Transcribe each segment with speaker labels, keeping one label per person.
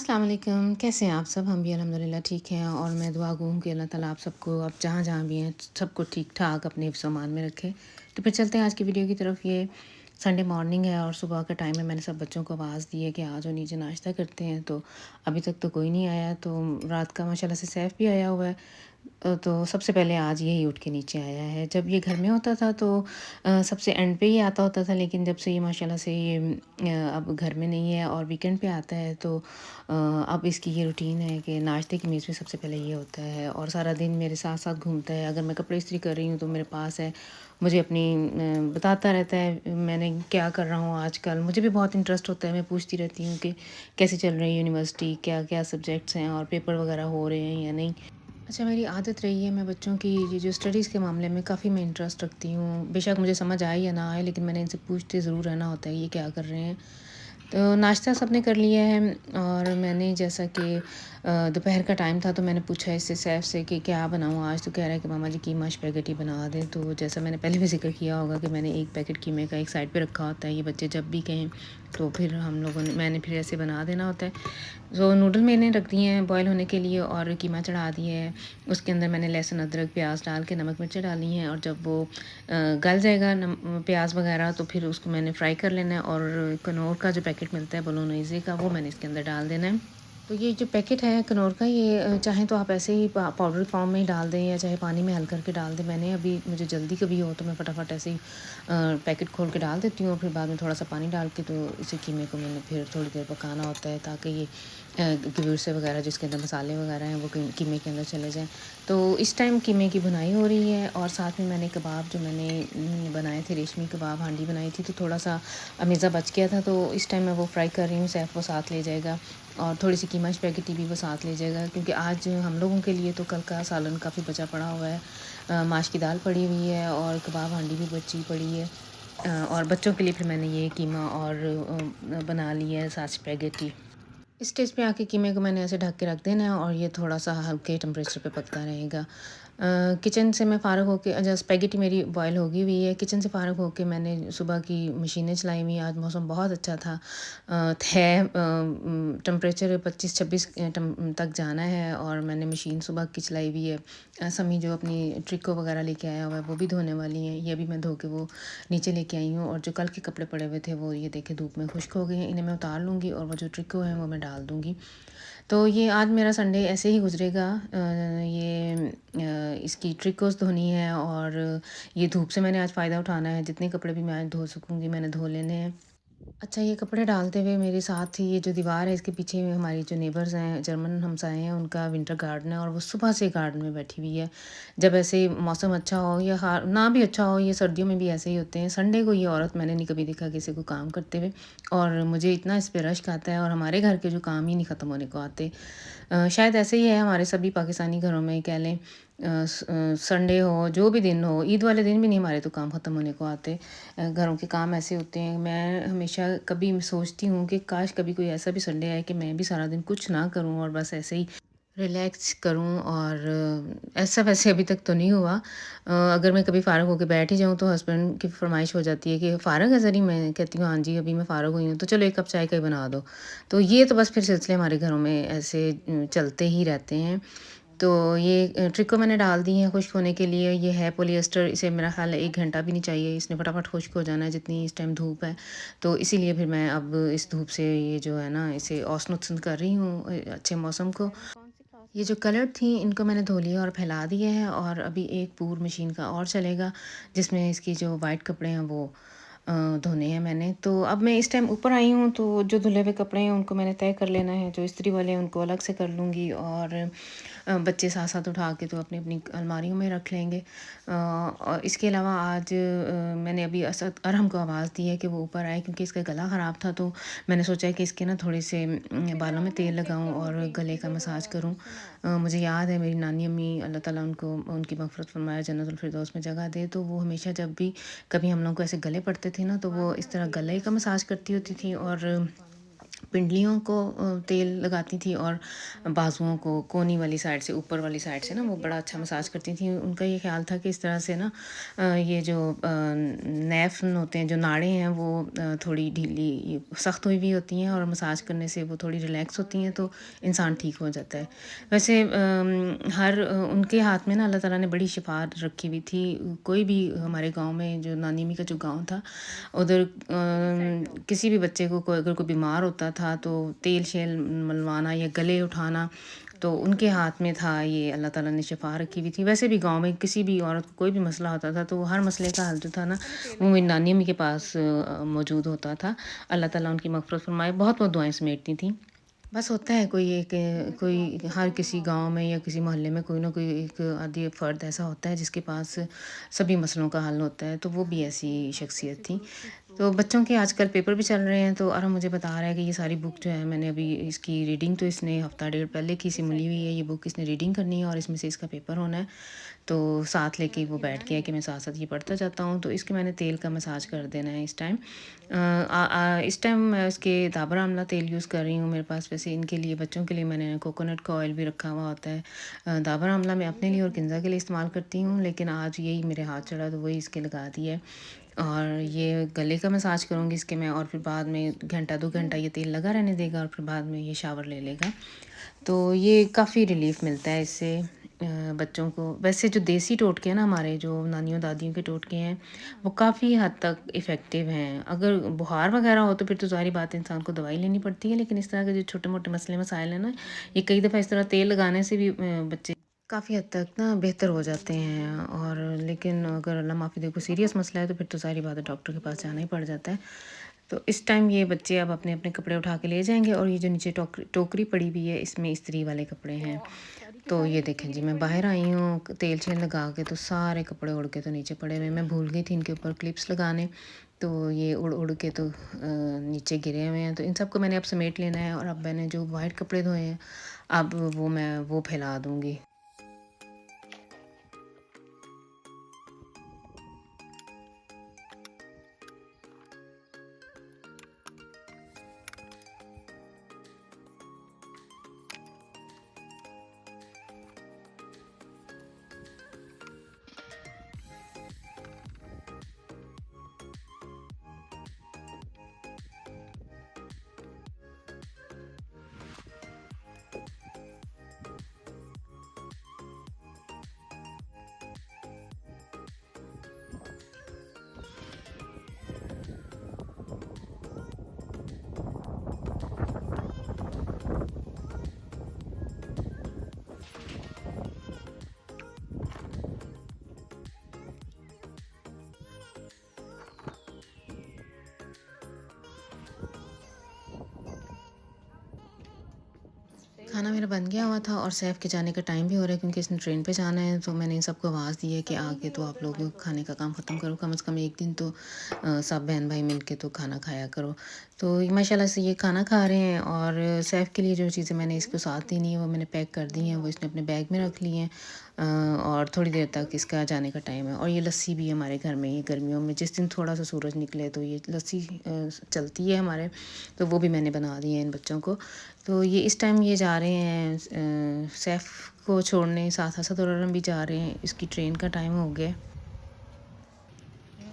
Speaker 1: अस्सलाम वालेकुम, कैसे हैं आप सब? हम भी अल्हम्दुलिल्लाह ठीक हैं और मैं दुआ गो हूँ कि अल्लाह ताला आप सबको आप जहाँ-जहाँ भी हैं सबको ठीक-ठाक अपने हिफ्ज़ अमान में रखे। तो फिर चलते हैं आज की वीडियो की तरफ। ये संडे मॉर्निंग है और सुबह का टाइम है। मैंने सब बच्चों को आवाज़ दी है कि आ जाओ नीचे नाश्ता करते हैं, तो अभी तक तो कोई नहीं आया। तो रात का माशाल्लाह से सैफ भी आया हुआ है। तो सबसे पहले आज यही उठ के नीचे आया है। जब ये घर में होता था तो सबसे एंड पे ही आता होता था, लेकिन जब से ये माशाल्लाह से ये अब घर में नहीं है और वीकेंड पे आता है तो अब इसकी ये रूटीन है कि नाश्ते की मेज़ पे सबसे पहले ये होता है और सारा दिन मेरे साथ-साथ घूमता है। अगर मैं कपड़े इस्त्री कर रही हूँ तो मेरे पास है, मुझे अपनी बताता रहता है मैंने क्या कर रहा हूँ आजकल। मुझे भी बहुत इंटरेस्ट होता है, मैं पूछती रहती हूँ कि कैसे चल रही है यूनिवर्सिटी, क्या-क्या सब्जेक्ट्स हैं और पेपर वगैरह हो रहे हैं या नहीं। अच्छा, मेरी आदत रही है, मैं बच्चों की ये जो स्टडीज़ के मामले में काफ़ी मैं इंटरेस्ट रखती हूँ। बेशक मुझे समझ आए या ना आए, लेकिन मैंने इनसे पूछते ज़रूर रहना होता है ये क्या कर रहे हैं। तो नाश्ता सबने कर लिया है और मैंने जैसा कि दोपहर का टाइम था तो मैंने पूछा इससे सैफ से कि क्या बनाऊँ आज? तो कह रहा है कि मामा जी कीमा स्पैगेटी बना दें। तो जैसा मैंने पहले भी ज़िक्र किया होगा कि मैंने एक पैकेट कीमे का एक साइड पे रखा होता है, ये बच्चे जब भी कहें तो फिर हम लोगों ने मैंने फिर ऐसे बना देना होता है। तो नूडल मैंने रख दिए हैं बॉयल होने के लिए और कीमा चढ़ा दिए है। उसके अंदर मैंने लहसुन, अदरक, प्याज डाल के नमक मिर्चें डाली हैं और जब वो गल जाएगा प्याज वगैरह तो फिर उसको मैंने फ्राई कर लेना है और कनौर का जो पैकेट मिलता है बोलोनीज़े का, वो मैंने इसके अंदर डाल देना है। तो ये जो पैकेट है कनौर का, ये चाहें तो आप ऐसे ही पाउडर फॉर्म में ही डाल दें या चाहे पानी में हल करके डाल दें। मैंने अभी मुझे जल्दी कभी हो तो मैं फटाफट ऐसे ही पैकेट खोल के डाल देती हूँ और फिर बाद में थोड़ा सा पानी डाल के तो इसे कीमे को मैंने फिर थोड़ी देर पकाना होता है ताकि ये से वगैरह जिसके अंदर मसाले वगैरह हैं वो कीमे के अंदर चले जाएँ। तो इस टाइम कीमे की भुनाई हो रही है और साथ में मैंने कबाब जो मैंने बनाए थे, रेशमी कबाब हांडी बनाई थी, तो थोड़ा सा अमेज़ा बच गया था, तो इस टाइम मैं वो फ्राई कर रही हूँ। सैफ वो साथ ले जाएगा और थोड़ी-सी कीमा स्पैगेटी भी वो साथ ले जाएगा क्योंकि आज हम लोगों के लिए तो कल का सालन काफ़ी बचा पड़ा हुआ है। माश की दाल पड़ी हुई है और कबाब हांडी भी बची पड़ी है। और बच्चों के लिए फिर मैंने ये कीमा और बना लिया है साथ स्पैगेटी। इस स्टेज पे आके कीमे को मैंने ऐसे ढक के रख देना है और ये थोड़ा-सा हल्के टेम्परेचर पे पकता रहेगा। किचन से मैं फ़ारिग होके अच्छा स्पैगेटी मेरी बॉयल होगी हुई है। किचन से फ़ारिग होके मैंने सुबह की मशीनें चलाई हुई हैं। आज मौसम बहुत अच्छा था। टेम्परेचर 25-26 तक जाना है और मैंने मशीन सुबह की चलाई हुई है। समी जो अपनी ट्रिको वगैरह लेके आया हुआ है वो भी धोने वाली हैं। ये भी मैं धो के वो नीचे लेके आई हूँ और जो कल के कपड़े पड़े हुए थे वो ये देखें धूप में खुश्क हो गए हैं। इन्हें मैं उतार लूँगी और वो जो ट्रिको हैं वो मैं डाल दूँगी। तो ये आज मेरा संडे ऐसे ही गुजरेगा। इसकी ट्रिकोस धोनी है और ये धूप से मैंने आज फ़ायदा उठाना है। जितने कपड़े भी मैं आज धो सकूँगी मैंने धो लेने हैं। अच्छा, ये कपड़े डालते हुए मेरे साथ ही ये जो दीवार है इसके पीछे में हमारी जो नेबर्स हैं, जर्मन हमसाए हैं, उनका विंटर गार्डन है और वो सुबह से गार्डन में बैठी हुई है। जब ऐसे मौसम अच्छा हो या ना भी अच्छा हो, ये सर्दियों में भी ऐसे ही होते हैं। संडे को ये औरत मैंने नहीं कभी देखा किसी को काम करते हुए और मुझे इतना इस पे रश्क आता है और हमारे घर के जो काम ही नहीं ख़त्म होने को आते। शायद ऐसे ही है हमारे सभी पाकिस्तानी घरों में, कह लें संडे हो, जो भी दिन हो, ईद वाले दिन भी नहीं हमारे तो काम ख़त्म होने को आते। घरों के काम ऐसे होते हैं। मैं हमेशा कभी सोचती हूँ कि काश कभी कोई ऐसा भी संडे आए कि मैं भी सारा दिन कुछ ना करूँ और बस ऐसे ही रिलैक्स करूँ और ऐसा वैसे अभी तक तो नहीं हुआ। अगर मैं कभी फ़ारिग होके बैठ ही जाऊँ तो हस्बैंड की फ़रमाइश हो जाती है कि फ़ारिग है ज़री? मैं कहती हूँ हाँ जी, अभी मैं फ़ारिग हुई हूँ, तो चलो 1 कप चाय का ही बना दो। तो ये तो बस फिर सिलसिले हमारे घरों में ऐसे चलते ही रहते हैं। तो ये ट्रिको मैंने डाल दी है खुश्क होने के लिए। ये है पॉलिएस्टर, इसे मेरा ख़्याल है 1 घंटा भी नहीं चाहिए, इसने फटाफट खुश्क हो जाना है जितनी इस टाइम धूप है। तो इसीलिए फिर मैं अब इस धूप से ये जो है ना इसे औसनुत्सन कर रही हूँ अच्छे मौसम को। ये जो कलर थी इनको मैंने धो लिया और फैला दिए हैं और अभी एक पूर मशीन का और चलेगा जिसमें इसकी जो वाइट कपड़े हैं वो धोने हैं मैंने। तो अब मैं इस टाइम ऊपर आई हूँ तो जो धुले हुए कपड़े हैं उनको मैंने तय कर लेना है, जो इस्त्री वाले हैं उनको अलग से कर लूँगी और बच्चे साथ साथ उठा के तो अपनी अपनी अलमारियों में रख लेंगे। और इसके अलावा आज मैंने अभी असद अरहम को आवाज़ दी है कि वो ऊपर आए क्योंकि इसका गला ख़राब था, तो मैंने सोचा है कि इसके ना थोड़े से बालों में तेल लगाऊं और गले का मसाज करूं। मुझे याद है मेरी नानी अम्मी, अल्लाह ताला उनको उनकी मग़फ़िरत फ़रमाए, जन्नतुल फ़िरदौस में जगह दे, तो वो हमेशा जब भी कभी हम लोग को ऐसे गले पड़ते थे ना तो वो इस तरह गले का मसाज करती होती थी और पिंडलियों को तेल लगाती थी और बाजुओं को कोनी वाली साइड से, ऊपर वाली साइड से ना वो बड़ा अच्छा मसाज करती थी। उनका ये ख्याल था कि इस तरह से ना ये जो नैफ़्न होते हैं, जो नाड़ें हैं वो थोड़ी ढीली सख्त हुई हुई होती हैं और मसाज करने से वो थोड़ी रिलैक्स होती हैं, तो इंसान ठीक हो जाता है। वैसे उनके हाथ में ना अल्लाह ताला ने बड़ी शिफ़ा रखी हुई थी। कोई भी हमारे गाँव में, जो नानी अम्मी का जो गाँव था, उधर किसी भी बच्चे को अगर कोई बीमार होता था तो तेल-शेल मलवाना या गले उठाना, तो उनके हाथ में था ये, अल्लाह ताला ने शिफ़ा रखी हुई थी। वैसे भी गाँव में किसी भी औरत को कोई भी मसला होता था तो हर मसले का हल जो था ना वो मेरी नानी अम्मी के पास मौजूद होता था। अल्लाह ताला उनकी मग़फ़िरत फ़रमाए, बहुत-बहुत दुआएँ समेटती थीं। बस होता है कोई हर किसी गाँव में या किसी मोहल्ले में कोई ना कोई एक आधी फ़र्द ऐसा होता है जिसके पास सभी मसलों का हल होता है, तो वो भी ऐसी शख्सियत थी। तो बच्चों के आजकल पेपर भी चल रहे हैं, तो अरहम मुझे बता रहा है कि ये सारी बुक जो है, मैंने अभी इसकी रीडिंग तो इसने हफ़्ता डेढ़ पहले की सिमुली हुई है, ये बुक इसने रीडिंग करनी है और इसमें से इसका पेपर होना है। तो साथ लेके वो बैठ गया है कि मैं साथ-साथ ये पढ़ता जाता हूँ, तो इसके मैंने तेल का मसाज कर देना है इस टाइम। इस टाइम मैं इसके डाबर आमला तेल यूज़ कर रही हूँ। मेरे पास वैसे इनके लिए, बच्चों के लिए मैंने कोकोनट का ऑयल भी रखा हुआ होता है। डाबर आमला मैं अपने लिए और किंज़ा के लिए इस्तेमाल करती हूँ, लेकिन आज यही मेरे हाथ चढ़ा तो वही इसके लगा दिया है। और ये गले का मसाज करूँगी इसके मैं, और फिर बाद में घंटा 2 घंटा ये तेल लगा रहने देगा और फिर बाद में ये शावर ले लेगा। तो ये काफ़ी रिलीफ़ मिलता है इससे बच्चों को। वैसे जो देसी टोटके हैं ना, हमारे जो नानियों दादियों के टोटके हैं, वो काफ़ी हद तक इफ़ेक्टिव हैं। अगर बुखार वगैरह हो तो फिर तो ज़ाहिर बात है इंसान को दवाई लेनी पड़ती है, लेकिन इस तरह के जो छोटे-मोटे मसले मसाइल हैं ना, ये कई दफ़ा इस तरह तेल लगाने से भी बच्चे काफ़ी हद तक ना बेहतर हो जाते हैं। और लेकिन अगर अल्लाह माफ़ी दे कोई सीरियस मसला है तो फिर तो ज़ाहिर बात है डॉक्टर के पास जाना ही पड़ जाता है। तो इस टाइम ये बच्चे अब अपने-अपने कपड़े उठा के ले जाएँगे और ये जो नीचे टोकरी पड़ी हुई है इसमें इस्त्री वाले कपड़े हैं। तो ये देखें जी, मैं बाहर आई हूँ तेल-शेल लगा के, तो सारे कपड़े उड़ के तो नीचे पड़े हुए हैं। मैं भूल गई थी इनके ऊपर क्लिप्स लगाने, तो ये उड़-उड़ के तो नीचे गिरे हुए हैं। तो इन सबको मैंने अब समेट लेना है और अब मैंने जो वाइट कपड़े धोए हैं, अब वो फैला दूँगी। खाना मेरा बन गया हुआ था और सैफ के जाने का टाइम भी हो रहा है क्योंकि इसने ट्रेन पे जाना है। तो मैंने इन सबको आवाज़ दी है कि आके तो आप लोग खाने का काम ख़त्म करो, कम से कम एक दिन तो सब बहन भाई मिल के तो खाना खाया करो। तो ये माशाल्लाह से ये खाना खा रहे हैं और सैफ के लिए जो चीज़ें मैंने इसको साथ देनी है वो मैंने पैक कर दी हैं, वो इसने अपने बैग में रख ली हैं। और थोड़ी देर तक इसका जाने का टाइम है। और ये लस्सी भी हमारे घर में, ये गर्मियों में जिस दिन थोड़ा सा सूरज निकले तो ये लस्सी चलती है हमारे, तो वो भी मैंने बना दी है इन बच्चों को। तो ये इस टाइम ये जा रहे हैं सैफ को छोड़ने, साथ असद और अरम भी जा रहे हैं, इसकी ट्रेन का टाइम हो गया है।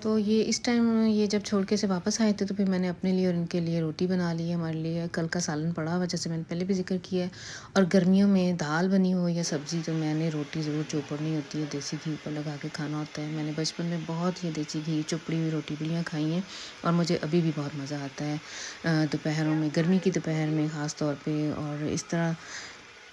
Speaker 1: तो ये इस टाइम ये जब छोड़ के से वापस आए थे तो फिर मैंने अपने लिए और इनके लिए रोटी बना ली है। हमारे लिए कल का सालन पड़ा हुआ, जैसे मैंने पहले भी ज़िक्र किया है। और गर्मियों में दाल बनी हो या सब्ज़ी तो मैंने रोटी ज़रूर चौपड़नी होती है, देसी घी पर लगा के खाना होता है। मैंने बचपन में बहुत ये देसी घी चुपड़ी हुई रोटी बड़ियाँ खाई हैं और मुझे अभी भी बहुत मज़ा आता है दोपहरों में, गर्मी की दोपहर में ख़ास तौर पे। और इस तरह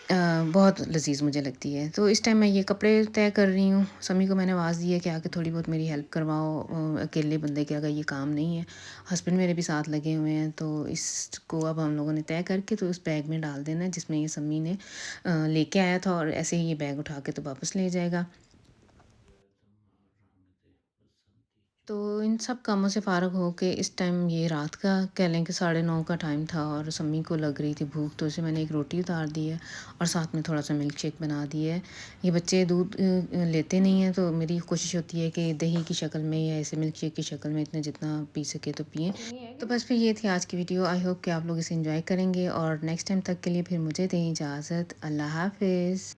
Speaker 1: बहुत लज़ीज़ मुझे लगती है। तो इस टाइम मैं ये कपड़े तय कर रही हूँ। समी को मैंने आवाज़ दी है कि आके थोड़ी बहुत मेरी हेल्प करवाओ, अकेले बंदे के अगर ये काम नहीं है। हस्बैंड मेरे भी साथ लगे हुए हैं, तो इसको अब हम लोगों ने तय करके तो उस बैग में डाल देना है जिसमें ये समी ने लेके आया था, और ऐसे ही ये बैग उठा के तो वापस ले जाएगा। तो इन सब कामों से फ़ारग होके इस टाइम ये रात का कह लें कि 9:30 का टाइम था और सम्मी को लग रही थी भूख, तो उसे मैंने एक रोटी उतार दी है और साथ में थोड़ा-सा मिल्क शेक बना दिया है। ये बच्चे दूध लेते नहीं हैं, तो मेरी कोशिश होती है कि दही की शक्ल में या ऐसे मिल्क शेक की शक्ल में इतना जितना पी सके तो पिएँ। तो बस फिर ये थी आज की वीडियो। आई होप कि आप लोग इसे एन्जॉय करेंगे और नेक्स्ट टाइम तक के लिए फिर मुझे दें इजाज़त। अल्लाह हाफ़िज़।